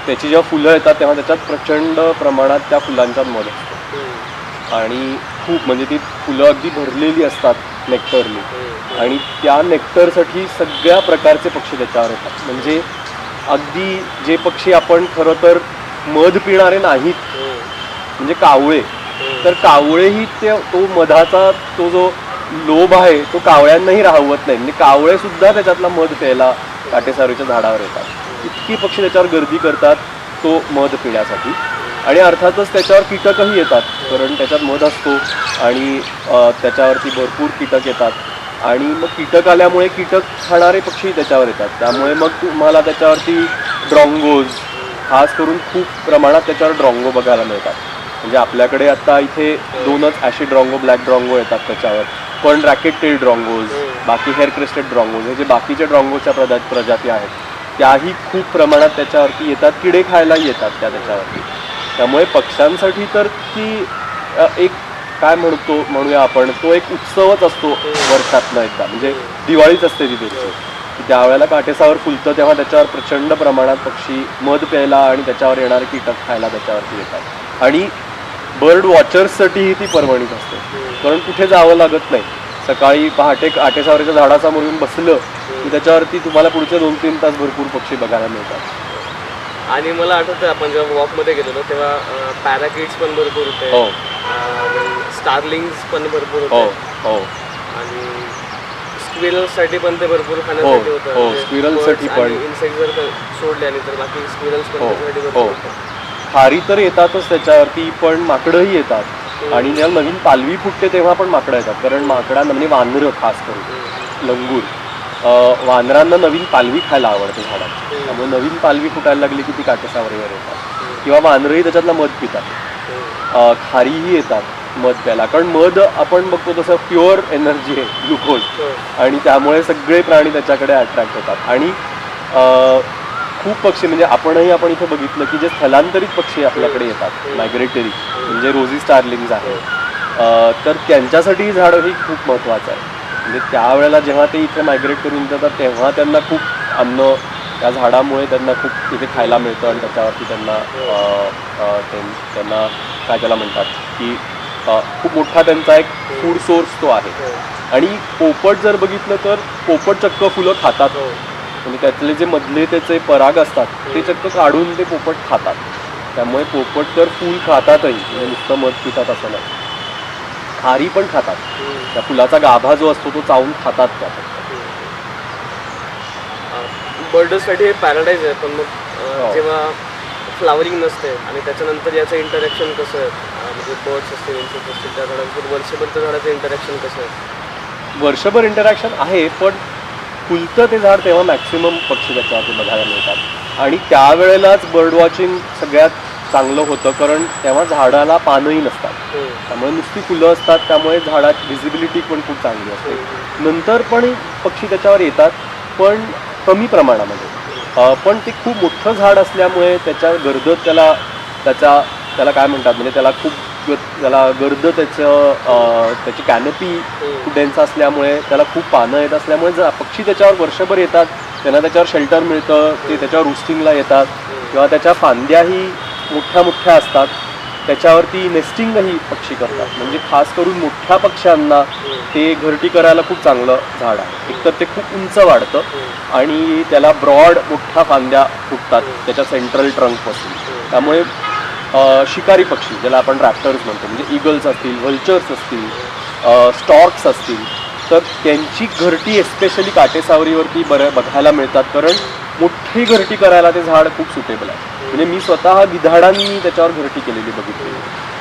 त्याची जेव्हा फुलं येतात तेव्हा त्याच्यात प्रचंड प्रमाणात त्या फुलांचा मध असतो आणि खूप म्हणजे ती फुलं अगदी भरलेली असतात नेक्टरनी आणि त्या नेक्टरसाठी सगळ्या प्रकारचे पक्षी त्याच्यावर येतात. म्हणजे अगदी जे पक्षी आपण खरं तर मध पिणारे नाहीत म्हणजे कावळे, तर कावळेही तो मधाचा तो जो लोभ आहे तो कावळ्यांनाही राहवत नाही. म्हणजे कावळे सुद्धा त्याच्यातला मध प्यायला काटेसावरीच्या झाडावर येतात. इतकी पक्षी त्याच्यावर गर्दी करतात तो मध पिण्यासाठी. आणि अर्थातच त्याच्यावर कीटकही येतात, कारण त्याच्यात मध असतो आणि त्याच्यावरती भरपूर कीटक येतात आणि मग कीटक आल्यामुळे कीटक खाणारे पक्षी त्याच्यावर येतात. त्यामुळे मग तुम्हाला त्याच्यावरती ड्रॉंगोज खास करून खूप प्रमाणात त्याच्यावर ड्रॉंगो बघायला मिळतात. म्हणजे आपल्याकडे आता इथे 2च ॲशिड ड्रॉंगो, ब्लॅक ड्रॉंगो येतात त्याच्यावर, पण रॅकेट टेल ड्रॉंगोज, बाकी हेअर क्रेस्टेड ड्रॉंगोज हे जे बाकीच्या ड्रॉंगोच्या प्रजाती आहेत त्याही खूप प्रमाणात त्याच्यावरती येतात. किडे खायलाही येतात त्याच्यावरती. त्यामुळे पक्ष्यांसाठी तर ती एक काय म्हणूया आपण, तो एक उत्सवच असतो वर्षातनं एकदा. म्हणजे दिवाळीच असते ती त्यांची, की त्यावेळेला काटेसावर फुलतं तेव्हा त्याच्यावर प्रचंड प्रमाणात पक्षी मध प्यायला आणि त्याच्यावर येणारे कीटक खायला त्याच्यावरती येतात. आणि बर्ड वॉचर्ससाठीही ती पर्वणीच असते, कारण कुठे जावं लागत नाही. सकाळी पहाटे काटेसावरीच्या झाडासमोर येऊन बसलं की त्याच्यावरती तुम्हाला पुढचे 2-3 तास भरपूर पक्षी बघायला मिळतात. आणि मला आठवतं आपण जेव्हा वॉकमध्ये गेलो तेव्हा पॅराकिट्स पण भरपूर होते. हो. स्टारलिंग्स पण भरपूर हो होते. हो. आणि स्क्विरल्ससाठी पण ते भरपूर खाण्यासाठी होतं. हो, स्क्विरल्ससाठी पण इन्सेक्ट जर सोडले आणि तर बाकी स्क्विरल्स पण त्याच्यासाठी भरपूर होतं. खारी तर येतातच त्याच्यावरती, पण माकडंही येतात आणि जेव्हा नवीन पालवी फुटते तेव्हा पण माकडं येतात. कारण माकडांना म्हणजे वानरं खास करून लंगूर, वानरांना नवीन पालवी खायला आवडते झाडाची. त्यामुळे नवीन पालवी फुटायला लागली की ती काटेसावरीवर येतात किंवा वानरही त्याच्यातला मध पितात. खारीही येतात मध प्यायला, कारण मध आपण बघतो तसं प्युअर एनर्जी आहे, ग्लुकोज, आणि त्यामुळे सगळे प्राणी त्याच्याकडे अट्रॅक्ट होतात. आणि खूप पक्षी म्हणजे आपण इथे बघितलं की जे स्थलांतरित पक्षी आपल्याकडे येतात मायग्रेटरी, म्हणजे रोजी स्टारलिंग्स आहेत, तर त्यांच्यासाठी झाडं ही खूप महत्त्वाचं आहे. म्हणजे त्यावेळेला जेव्हा ते इथे मायग्रेट करून येतात तेव्हा त्यांना खूप अन्न त्या झाडामुळे त्यांना खूप इथे खायला मिळतं आणि त्याच्यावरती त्यांना काय त्याला म्हणतात की खूप मोठा त्यांचा एक फूड सोर्स तो आहे. आणि पोपट जर बघितलं तर पोपट चक्क फुलं खातात, म्हणजे त्यातले जे मधले त्याचे पराग असतात ते चक्क काढून ते पोपट खातात. त्यामुळे पोपट तर फूल खातातही, म्हणजे नुसतं मध पितात असं नाही, खारी पण खातात. त्या फुलाचा गाभा जो असतो तो चावून खातात त्या. बर्डसाठी हे पॅराडाईज आहे, पण मग जेव्हा फ्लावरिंग नसते आणि त्याच्यानंतर याचं इंटरॅक्शन कसं आहे, म्हणजे बर्ड्स असतील, इन्सेक्ट असतील, त्या झाडांसोबत वर्षभर त्या झाडाचं इंटरॅक्शन कसं आहे? वर्षभर इंटरॅक्शन आहे, पण फुलतं ते झाड तेव्हा मॅक्सिमम पक्षी त्याच्यावरती बघायला मिळतात. आणि त्यावेळेलाच बर्ड वॉचिंग सगळ्यात चांगलं होतं, कारण तेव्हा झाडाला पानंही नसतात, त्यामुळे नुसती फुलं असतात. त्यामुळे झाडाची व्हिजिबिलिटी पण खूप चांगली असते. नंतर पण पक्षी त्याच्यावर येतात, पण कमी प्रमाणामध्ये. पण ते खूप मोठं झाड असल्यामुळे त्याच्या गर्दत त्याला काय म्हणतात, म्हणजे त्याला खूप त्याला गर्द त्याची कॅनपी खूप डेन्स असल्यामुळे त्याला खूप पानं येत असल्यामुळे जर पक्षी त्याच्यावर वर्षभर येतात, त्यांना त्याच्यावर शेल्टर मिळतं, ते त्याच्यावर रुस्टिंगला येतात किंवा त्याच्या फांद्याही मोठ्या मोठ्या असतात, त्याच्यावरती नेस्टिंगही पक्षी करतात. म्हणजे खास करून मोठ्या पक्ष्यांना ते घरटी करायला खूप चांगलं झाड आहे. एकतर ते खूप उंच वाढतं आणि त्याला ब्रॉड मोठ्या फांद्या फुटतात त्याच्या सेंट्रल ट्रंकपासून. त्यामुळे शिकारी पक्षी ज्याला आपण रॅप्टर्स म्हणतो, म्हणजे ईगल्स असतील, व्हल्चर्स असतील, स्टॉर्क्स असतील, तर त्यांची घरटी एस्पेशली काटेसावरीवरती बघायला मिळतात, कारण मोठी घरटी करायला ते झाड खूप सुटेबल आहे. म्हणजे मी स्वतः गिधाडांनी त्याच्यावर घरटी केलेली बघितली.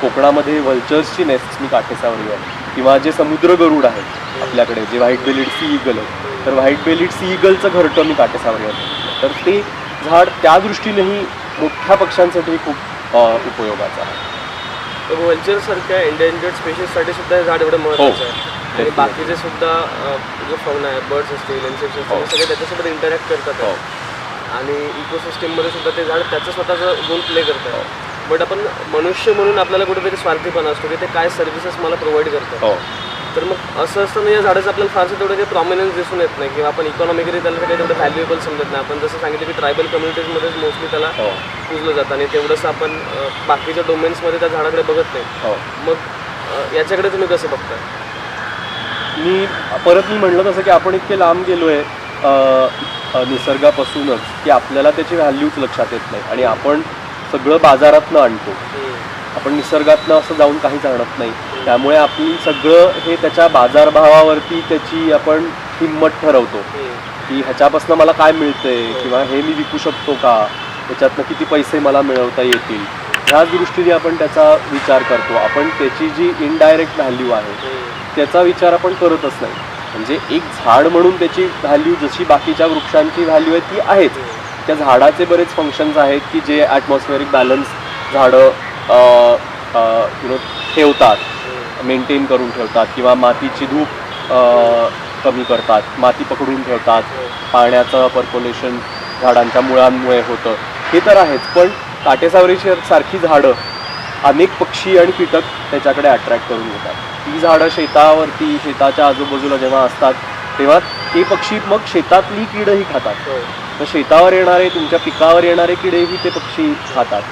कोकणामध्ये व्हल्चर्सची नेस्ट मी काटेसावरीवर, किंवा जे समुद्र गरुड आहेत आपल्याकडे, जे व्हाईट बेलिड सी ईगल आहे, तर व्हाईट बेलिड सी ईगलचं घरटं मी काटेसावरीवर बघितलं. तर ते झाड त्या दृष्टीनेही मोठ्या पक्ष्यांसाठी खूप उपयोगाचं आहे. व्हल्चरसारख्या एंडेंजर्ड स्पेशीजसाठी सुद्धा हे झाड एवढं महत्त्वाचं आहे. आणि बाकीचे सुद्धा जो फौना आहे, बर्ड्स असतील, इन्सेक्ट्स असतील, सगळे त्याच्यासोबत इंटरॅक्ट करतात आणि इकोसिस्टीममध्ये सुद्धा ते झाड त्याचं स्वतःचा रोल प्ले करतात. बट आपण मनुष्य म्हणून आपल्याला कुठेतरी स्वार्थीपणा असतो की ते काय सर्व्हिसेस मला प्रोव्हाइड करतात. तर मग असं असताना या झाडाचं आपल्याला फारसं तेवढं काही प्रॉमिनन्स दिसून येत नाही किंवा आपण इकॉनॉमिकली त्याला काही तेवढं व्हॅल्युएबल समजत नाही. आपण जसं सांगितलं की ट्रायबल कम्युनिटीजमध्येच मोस्टली त्याला पुजलं जातं आणि तेवढंसं आपण बाकीच्या डोमेन्समध्ये त्या झाडाकडे बघत नाही. मग याच्याकडे तुम्ही कसं बघताय? मी म्हणलं तसं की आपण इतके लांब गेलो आहे निसर्गापासूनच की आपल्याला त्याची व्हॅल्यूच लक्षात येत नाही आणि आपण सगळं बाजारातनं आणतो. आपण निसर्गातनं असं जाऊन काहीच आणत नाही. त्यामुळे आपली सगळं हे त्याच्या बाजारभावावरती त्याची आपण किंमत ठरवतो की ह्याच्यापासून मला काय मिळतंय किंवा हे मी विकू शकतो का, त्याच्यातनं किती पैसे मला मिळवता येतील, ह्याच दृष्टीने आपण त्याचा विचार करतो. आपण त्याची जी इनडायरेक्ट व्हॅल्यू आहे त्याचा विचार आपण करतच नाही. म्हणजे एक झाड म्हणून त्याची व्हॅल्यू जशी बाकीच्या वृक्षांची व्हॅल्यू आहे ती आहेच. त्या झाडाचे बरेच फंक्शन्स आहेत की जे ॲटमॉस्फेरिक बॅलन्स झाडं ठेवतात, मेंटेन करून ठेवतात किंवा मातीची धूप कमी करतात, माती पकडून ठेवतात, पाण्याचं पर्कोलेशन झाडांच्या मुळांमुळे होतं, हे तर आहेच. पण काटेसावरी सारखी झाडं अनेक पक्षी आणि कीटक त्याच्याकडे अट्रॅक्ट करून घेतात. ती झाडं शेतावरती, शेताच्या आजूबाजूला जेव्हा असतात तेव्हा ते पक्षी मग शेतातली कीडही खातात. तर शेतावर येणारे, तुमच्या पिकावर येणारे किडेही ते पक्षी खातात.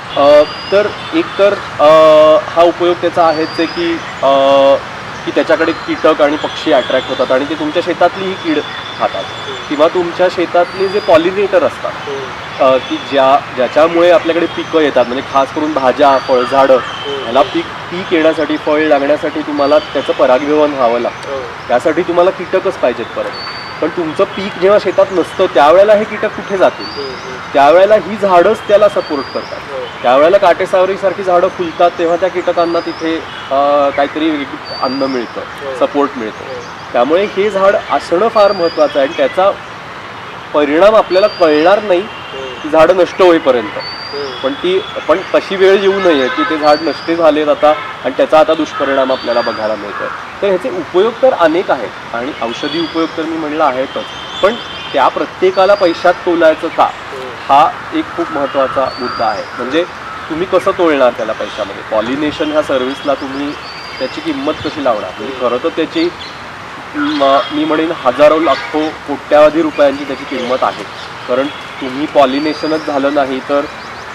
तर एकतर हा उपयोग त्याचा आहेच आहे की त्याच्याकडे कीटक आणि पक्षी अट्रॅक्ट होतात आणि ते तुमच्या शेतातलीही कीड खातात. किंवा तुमच्या शेतातले जे पॉलिनेटर असतात की ज्याच्यामुळे आपल्याकडे पिकं येतात, म्हणजे खास करून भाज्या, फळझाडं, ह्याला पीक येण्यासाठी, फळ लागण्यासाठी तुम्हाला त्याचं परागीभवन व्हावं लागतं. त्यासाठी तुम्हाला कीटकच पाहिजेत परत. पण तुमचं पीक जेव्हा शेतात नसतं त्यावेळेला हे कीटक कुठे जातील? त्यावेळेला ही झाडंच त्याला सपोर्ट करतात. त्यावेळेला काटेसावरीसारखी झाडं फुलतात तेव्हा त्या कीटकांना तिथे काहीतरी अन्न मिळतं, सपोर्ट मिळतो. त्यामुळे हे झाड असणं फार महत्त्वाचं आहे आणि त्याचा परिणाम आपल्याला कळणार नाही की झाडं नष्ट होईपर्यंत. पण तशी वेळ येऊ नये की ते झाड नष्ट झाले आता आणि त्याचा आता दुष्परिणाम आपल्याला बघायला मिळतोय. तर ह्याचे उपयोग तर अनेक आहेत आणि औषधी उपयोग तर मी म्हणलं आहेतच. पण त्या प्रत्येकाला पैशात तोलायचं का, हा एक खूप महत्त्वाचा मुद्दा आहे. म्हणजे तुम्ही कसं तोलणार त्याला पैशामध्ये? पॉलिनेशन ह्या सर्व्हिसला तुम्ही त्याची किंमत कशी लावणार? म्हणजे खरं तर त्याची मी म्हणेन हजारो, लाखो, कोट्यावधी रुपयांची त्याची किंमत आहे. कारण तुम्ही पॉलिनेशनच झालं नाही तर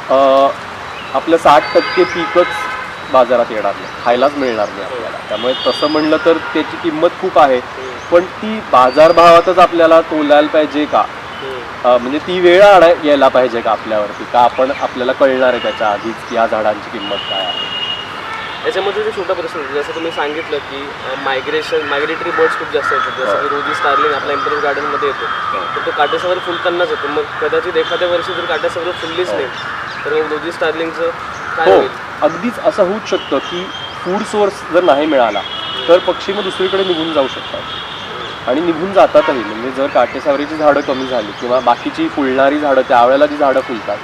आपलं 60% पीकच बाजारात येणार नाही, खायलाच मिळणार नाही आपल्याला. त्यामुळे तसं म्हणलं तर त्याची किंमत खूप आहे. पण ती बाजारभावातच आपल्याला तोलायला पाहिजे का? म्हणजे ती वेळ यायला पाहिजे का आपल्यावरती, का आपल्याला कळणार आहे त्याच्या आधीच या झाडांची किंमत काय आहे? याच्यामध्ये जो छोटा प्रश्न होता, जसं तुम्ही सांगितलं की मायग्रेटरी बर्ड्स खूप जास्त येतात. जसं की रोजी स्टार्लिंग आपल्या एम्परर गार्डनमध्ये येतो, तर तो काटेसावर फुलतानाच येतो. मग कदाचित एखाद्या वर्षी जर काटेसावर फुललीच नाही तर मग रोजी स्टार्लिंगचं काय होईल? अगदीच असं होऊच शकतं की फूड सोर्स जर नाही मिळाला तर पक्षी मग दुसरीकडे निघून जाऊ शकतात आणि निघून जातातही. म्हणजे जर काटेसावरीची झाडं कमी झाली किंवा बाकीची फुलणारी झाडं, त्यावेळेला जी झाडं फुलतात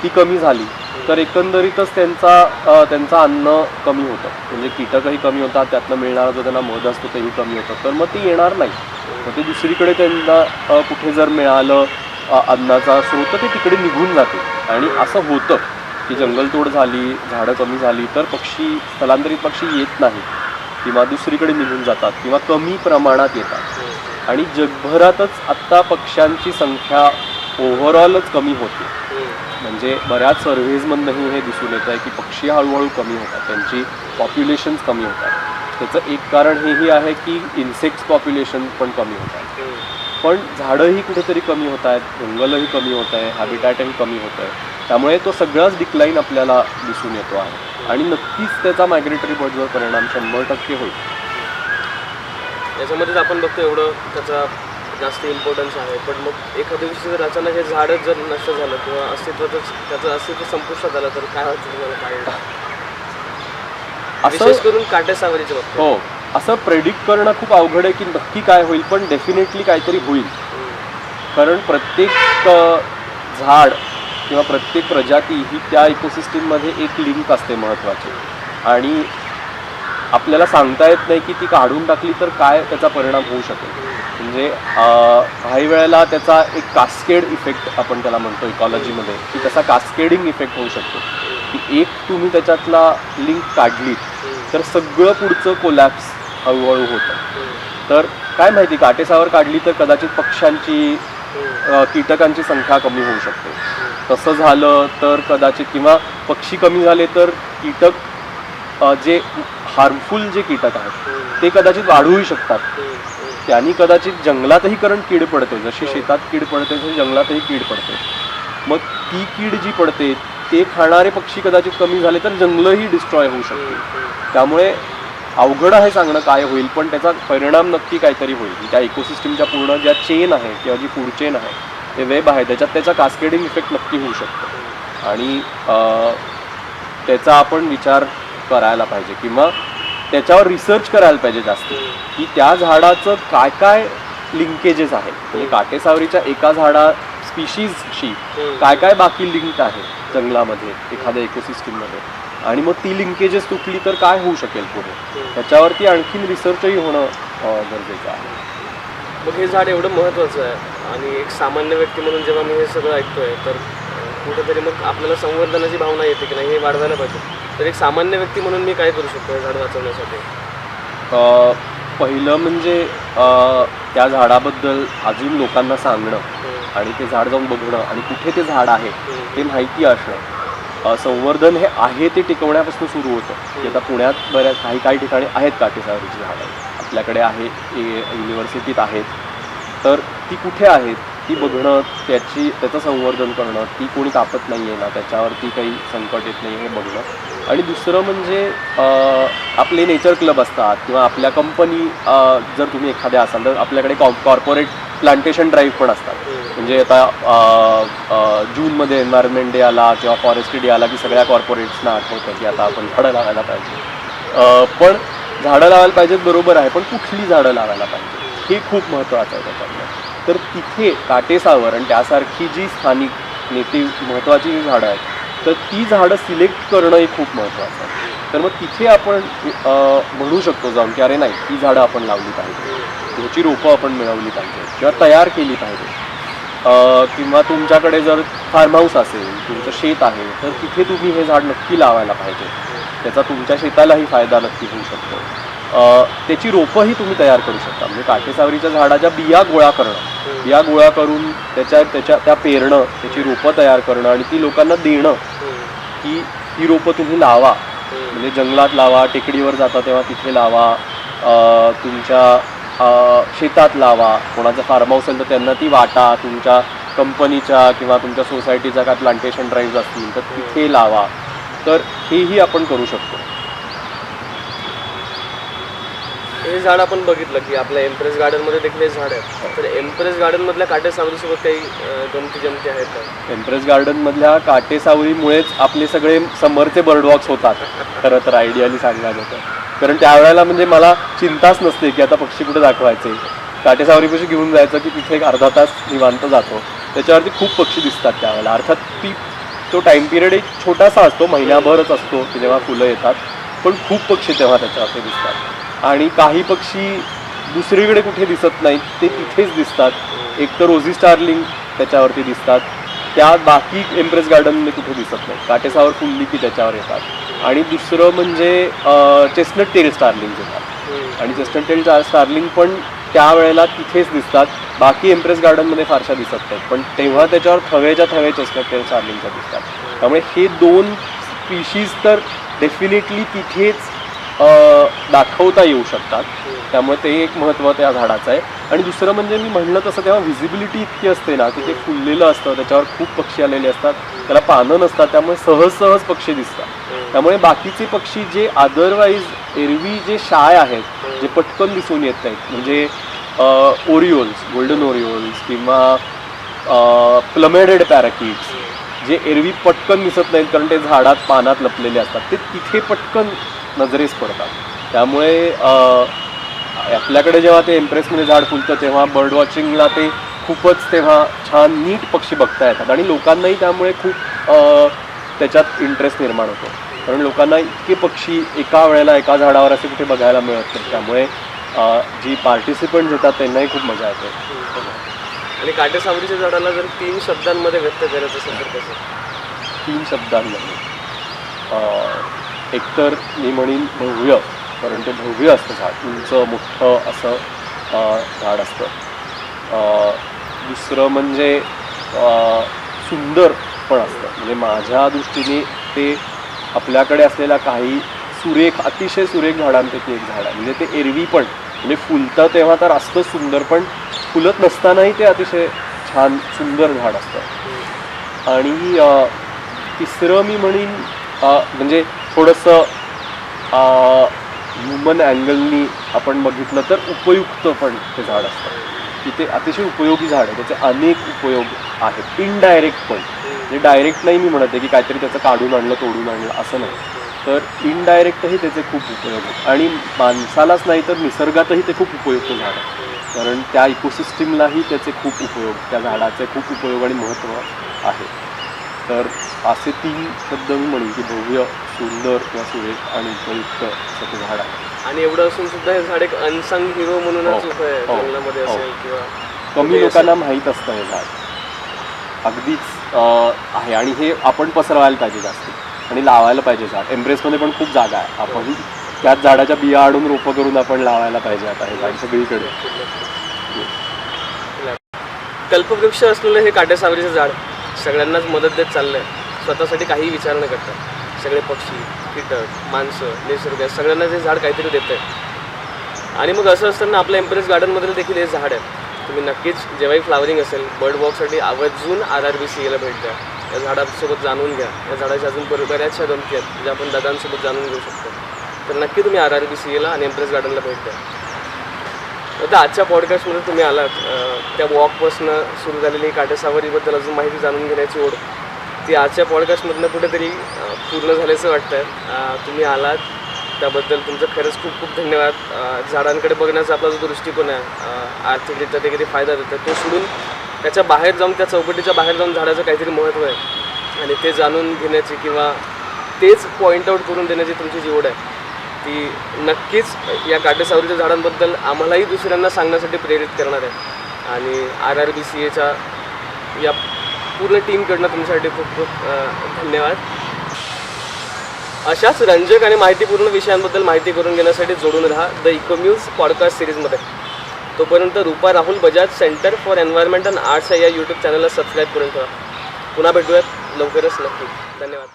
ती कमी झाली तर एकंदरीतच त्यांचं अन्न कमी होतं. म्हणजे कीटकही कमी होतात, त्यातनं मिळणारा जो त्यांना मध असतो तेही कमी होतं. तर मग ती येणार नाही. मग ते दुसरीकडे त्यांना कुठे जर मिळालं अन्नाचा स्रोत तर ते तिकडे निघून जाते. आणि असं होतं की जंगलतोड झाली, झाडं कमी झाली तर स्थलांतरित पक्षी येत नाहीत किंवा दुसरीकडे निघून जातात किंवा कमी प्रमाणात येतात. आणि जगभरातच आत्ता पक्ष्यांची संख्या ओव्हरऑलच कमी होते. म्हणजे बऱ्याच सर्व्हेजमधनंही हे दिसून येत आहे की पक्षी हळूहळू कमी होतात, त्यांची पॉप्युलेशन्स कमी होतात. त्याचं एक कारण हेही आहे की इन्सेक्ट्स पॉप्युलेशन पण कमी होतात. पण झाडंही कुठेतरी कमी होत आहेत, जंगलही कमी होत आहे, हॅबिटॅटही कमी होत आहे. त्यामुळे तो सगळाच डिक्लाईन आपल्याला दिसून येतो आहे आणि नक्कीच त्याचा मायग्रेटरी बर्ड्सवर परिणाम 100% होईल. याच्यामध्येच आपण बघतो एवढं त्याचा जास्त इम्पॉर्टन्स आहे. पण मग एखाद्या दिवशी जर अचानक हे झाडच जर नष्ट झालं किंवा त्याचं अस्तित्व संपुष्टात आलं तर काय होतं तुम्हाला काय विशेष करून काटेसावरीचे बघतो. हो, असं प्रेडिक्ट करणं खूप अवघड आहे की नक्की काय होईल, पण डेफिनेटली काहीतरी होईल. कारण प्रत्येक झाड किंवा प्रत्येक प्रजाती ही त्या इकोसिस्टीममध्ये एक लिंक असते महत्त्वाची आणि आपल्याला सांगता येत नाही की ती काढून टाकली तर काय त्याचा परिणाम होऊ शकेल. म्हणजे काही वेळेला त्याचा एक कास्केड इफेक्ट आपण त्याला म्हणतो इकॉलॉजीमध्ये, की त्याचा कास्केडिंग इफेक्ट होऊ शकतो की एक तुम्ही त्याच्यातला लिंक काढलीत तर सगळं पुढचं कोलॅप्स हळूहळू होतं. तर काय माहिती, काटेसावर काढली तर कदाचित पक्ष्यांची कीटकांची संख्या कमी होऊ शकते. तसं झालं तर कदाचित, किंवा पक्षी कमी झाले तर कीटक जे हार्मफुल जे कीटक आहेत ते कदाचित वाढूही शकतात. त्यांनी कदाचित जंगलातही, कारण कीड पडते, जशी शेतात कीड पडते तशी जंगलातही कीड पडते. मग ती कीड जी पडते ते खाणारे पक्षी कदाचित कमी झाले तर जंगलही डिस्ट्रॉय होऊ शकते. त्यामुळे अवघड आहे सांगणं काय होईल, पण त्याचा परिणाम नक्की काहीतरी होईल. त्या इकोसिस्टमच्या पूर्ण ज्या चेन आहे किंवा जी फूड चेन आहे, ते वेब आहे, त्याच्यात त्याचा कास्केडिंग इफेक्ट नक्की होऊ शकतो आणि त्याचा आपण विचार करायला पाहिजे किंवा त्याच्यावर रिसर्च करायला पाहिजे जास्त, की त्या झाडाचं काय काय लिंकेजेस आहेत. म्हणजे काटेसावरीच्या एका स्पीशीजशी काय काय बाकी लिंक आहे जंगलामध्ये एखाद्या इकोसिस्टीममध्ये, आणि मग ती लिंकेजेस तुटली तर काय होऊ शकेल पुढे, त्याच्यावरती आणखीन रिसर्चही होणं गरजेचं आहे. मग हे झाड एवढं महत्त्वाचं आहे आणि एक सामान्य व्यक्ती म्हणून जेव्हा मी हे सगळं ऐकतोय तर कुठेतरी मग आपल्याला संवर्धनाची भावना येते की नाही हे वाढवायला पाहिजे. तर एक सामान्य व्यक्ती म्हणून मी काय करू शकतो हे झाड वाचवण्यासाठी? पहिलं म्हणजे त्या झाडाबद्दल अजून लोकांना सांगणं आणि ते झाड जाऊन बघणं आणि कुठे ते झाड आहे ते माहिती असणं. संवर्धन हे आहे ते टिकवण्यापासून सुरू होतं. की आता पुण्यात बऱ्याच काही ठिकाणी आहेत काटेसावरीची झाडं, आपल्याकडे आहे, युनिव्हर्सिटीत आहेत. तर ती कुठे आहेत ती बघणं, त्याचं संवर्धन करणं, ती कोणी कापत नाही आहे ना, त्याच्यावरती काही संकट येत नाही हे बघणं. आणि दुसरं म्हणजे आपले नेचर क्लब असतात किंवा आपल्या कंपनी, जर तुम्ही एखाद्या असाल तर आपल्याकडे कॉर्पोरेट प्लांटेशन ड्राईव्ह पण असतात. म्हणजे आता जूनमध्ये एन्व्हायरमेंट डे आला किंवा फॉरेस्ट्री डे आला की सगळ्या कॉर्पोरेट्सना आठवतं की आता आपण झाडं लावायला पाहिजे. पण झाडं लावायला पाहिजेत बरोबर आहे, पण कुठली झाडं लावायला पाहिजे हे खूप महत्त्वाचं आहे त्याच्यामध्ये. तर तिथे काटेसावर आणि त्यासारखी जी स्थानिक नेटिव्ह महत्त्वाची जी झाडं आहेत तर ती झाडं सिलेक्ट करणंही खूप महत्त्वाचं आहे. तर मग तिथे आपण म्हणू शकतो जाऊन की अरे नाही, ती झाडं आपण लावली पाहिजे, ह्याची रोपं आपण मिळवली पाहिजे किंवा तयार केली पाहिजे. किंवा तुमच्याकडे जर फार्म हाऊस असेल, तुमचं शेत आहे, तर तिथे तुम्ही हे झाड नक्की लावायला पाहिजे. त्याचा तुमच्या शेतालाही फायदा नक्की होऊ शकतो. त्याची रोपंही तुम्ही तयार करू शकता. म्हणजे काटेसावरीच्या झाडाच्या बिया गोळा करून त्या पेरणं, त्याची रोपं तयार करणं आणि ती लोकांना देणं, की ही रोपं तुम्ही लावा. म्हणजे जंगलात लावा, टेकडीवर जाता तेव्हा तिथे लावा, तुमच्या शेतात लावा. कोणाचं फार्म हाऊस असेल तर त्यांना ती वाटा. तुमच्या कंपनीच्या किंवा तुमच्या सोसायटीच्या काय प्लांटेशन ड्राईव्ह असतील तर तिथे लावा. तर हेही आपण करू शकतो. हे झाड आपण बघितलं की आपल्या एम्प्रेस गार्डनमध्ये देखील हे झाड आहे. तर एम्प्रेस गार्डनमधल्या काटेसावरीसोबत काही गमती आहेत का? एम्प्रेस गार्डनमधल्या काटेसावरीमुळेच आपले सगळे समरचे बर्ड वॉक्स होतात खरं तर, आयडियाली सांगायचं तर. कारण त्यावेळेला म्हणजे मला चिंताच नसते की आता पक्षी कुठे दाखवायचे. काटेसावरीपाशी घेऊन जायचं की तिथे एक अर्धा तास निवांत जातो. त्याच्यावरती खूप पक्षी दिसतात त्यावेळेला. अर्थात तो टाईम पिरियड एक छोटासा असतो, महिन्याभरच असतो की जेव्हा फुलं येतात, पण खूप पक्षी तेव्हा त्याच्यावरती दिसतात. आणि काही पक्षी दुसरीकडे कुठे दिसत नाहीत, ते तिथेच दिसतात. एक तर रोझी स्टार्लिंग त्याच्यावरती दिसतात, त्या बाकी एम्प्रेस गार्डनमध्ये कुठे दिसत नाही. काटेसावर फुलली की त्याच्यावर येतात. आणि दुसरं म्हणजे चेस्टनट टेल स्टार्लिंग येतात आणि चेस्टनट टेल स्टार्लिंग पण त्यावेळेला तिथेच दिसतात. बाकी एम्प्रेस गार्डनमध्ये फारशा दिसत नाहीत, पण तेव्हा त्याच्यावर थव्याच्या थवे चेस्टनट टेल स्टार्लिंगच्या दिसतात. त्यामुळे हे 2 स्पीशीज तर डेफिनेटली तिथेच दाखवता येऊ शकतात. त्यामुळे ते एक महत्त्व त्या झाडाचं आहे. आणि दुसरं म्हणजे मी म्हणलं तसं तेव्हा व्हिजिबिलिटी इतकी असते ना की ते फुललेलं असतं, त्याच्यावर खूप पक्षी आलेले असतात, त्याला पानं नसतात, त्यामुळे सहज पक्षी दिसतात. त्यामुळे बाकीचे पक्षी जे अदरवाईज एरवी जे शाय आहेत, जे पटकन दिसून येत नाहीत, म्हणजे ओरिओल्स, गोल्डन ओरिओल्स किंवा प्लमेडेड पॅराकिट्स, जे एरवी पटकन दिसत नाहीत कारण ते झाडात पानात लपलेले असतात, ते तिथे पटकन नजरेस पडतात. त्यामुळे आपल्याकडे जेव्हा ते एम्प्रेसमध्ये झाड फुलतं तेव्हा बर्ड वॉचिंगला ते खूपच तेव्हा छान नीट पक्षी बघता येतात. आणि लोकांनाही त्यामुळे खूप त्याच्यात इंटरेस्ट निर्माण होतो, कारण लोकांना इतके पक्षी एका वेळेला एका झाडावर असे कुठे बघायला मिळत नाही. त्यामुळे जी पार्टिसिपंट येतात त्यांनाही खूप मजा येते. आणि काटेसावरीच्या झाडाला जर 3 शब्दांमध्ये व्यक्त करायचं असेल तर कसं? 3 शब्दांमध्ये एकतर मी म्हणीन भव्य, कारण ते भव्य असतं झाड, उंच मोठं असं झाड असतं. दुसरं म्हणजे सुंदर पण असतं. म्हणजे माझ्या दृष्टीने ते आपल्याकडे असलेल्या काही अतिशय सुरेख झाडांपैकी एक झाड आहे. म्हणजे ते एरवी पण म्हणजे फुलतं तेव्हा तर असतं सुंदर, पण फुलत नसतानाही ते अतिशय छान सुंदर झाड असतं. आणि तिसरं मी म्हणीन म्हणजे थोडंसं ह्युमन अँगलनी आपण बघितलं तर उपयुक्त पण ते झाड असतं, की ते अतिशय उपयोगी झाड आहे. त्याचे अनेक उपयोग आहेत, इनडायरेक्ट पण. म्हणजे डायरेक्ट नाही मी म्हणत आहे की काहीतरी त्याचं काढून आणलं तोडून आणलं असं नाही, तर इनडायरेक्टही त्याचे खूप उपयोग आहेत. आणि माणसालाच नाही तर निसर्गातही ते खूप उपयुक्त झाड आहे, कारण त्या इकोसिस्टीमलाही त्याचे खूप उपयोग, त्या झाडाचे खूप उपयोग आणि महत्त्व आहे. तर असे 3 शब्द मी म्हणेन की भव्य, सुंदर किंवा सुरेख आणि उपयुक्त असं ते झाड आहे. आणि एवढं असून सुद्धा हे झाड एक अनसंग हिरो म्हणूनच उभं आहे जंगलामध्ये असेल किंवा कमी लोकांना माहीत असतं हे झाड अगदीच आहे. आणि हे आपण पसरवायला पाहिजे जास्त आणि लावायला पाहिजे झाड. एम्प्रेसमध्ये पण खूप जागा आहे, आपण त्याच झाडाच्या बिया आणून रोपं करून आपण लावायला पाहिजे आता हे झाड सगळीकडे. कल्पवृक्ष असलेलं हे काटेसावरीचं झाड सगळ्यांनाच मदत देत चाललं आहे, स्वतःसाठी काहीही विचार न करता. सगळे पक्षी, कीटक, माणसं, निसर्ग सगळ्यांना हे झाड काहीतरी देतं आहे. आणि मग असं असताना आपल्या एम्प्रेस गार्डनमध्ये देखील हे झाड आहे. तुम्ही नक्कीच जेव्हाही फ्लावरिंग असेल बर्ड वॉकसाठी आवर्जून RRBCAला भेट द्या, या झाडासोबत जाणून घ्या. या झाडाच्या अजून बऱ्याचशा गमती आहेत ज्या आपण दादांसोबत जाणून घेऊ शकतो. तर नक्की तुम्ही RRBCAला आणि एम्प्रेस गार्डनला भेट द्या. आता आजच्या पॉडकास्टमध्ये तुम्ही आलात, त्या वॉकपासनं सुरू झालेली काटेसावरीबद्दल अजून माहिती जाणून घेण्याची ओढ ती आजच्या पॉडकास्टमधनं कुठेतरी पूर्ण झाल्याचं वाटतं आहे. तुम्ही आलात त्याबद्दल तुमचं खरंच खूप खूप धन्यवाद. झाडांकडे बघण्याचा आपला जो दृष्टिकोन आहे, आर्थिकरित्या ते किती फायदा देतं तो सोडून त्याच्या बाहेर जाऊन, त्या चौकटीच्या बाहेर जाऊन झाडाचं काहीतरी महत्त्व आहे आणि ते जाणून घेण्याची किंवा तेच पॉईंट आऊट करून देण्याची तुमची जी ओढ आहे ती नक्कीच या काटेसावरीच्या झाडांबद्दल आम्हालाही दुसऱ्यांना सांगण्यासाठी प्रेरित करणार आहे. आणि RRBCAच्या या पूर्ण टीमकडनं तुमच्यासाठी खूप खूप धन्यवाद. अशाच रंजक आणि माहितीपूर्ण विषयांबद्दल माहिती करून घेण्यासाठी जोडून राहा द इकोम्यूज पॉडकास्ट सिरीजमध्ये. तोपर्यंत Rupa Rahul Bajaj centre for environment and arts या यूट्यूब चॅनलला सबस्क्राईब करून ठेवा. पुन्हा भेटूयात लवकरच नक्की. धन्यवाद.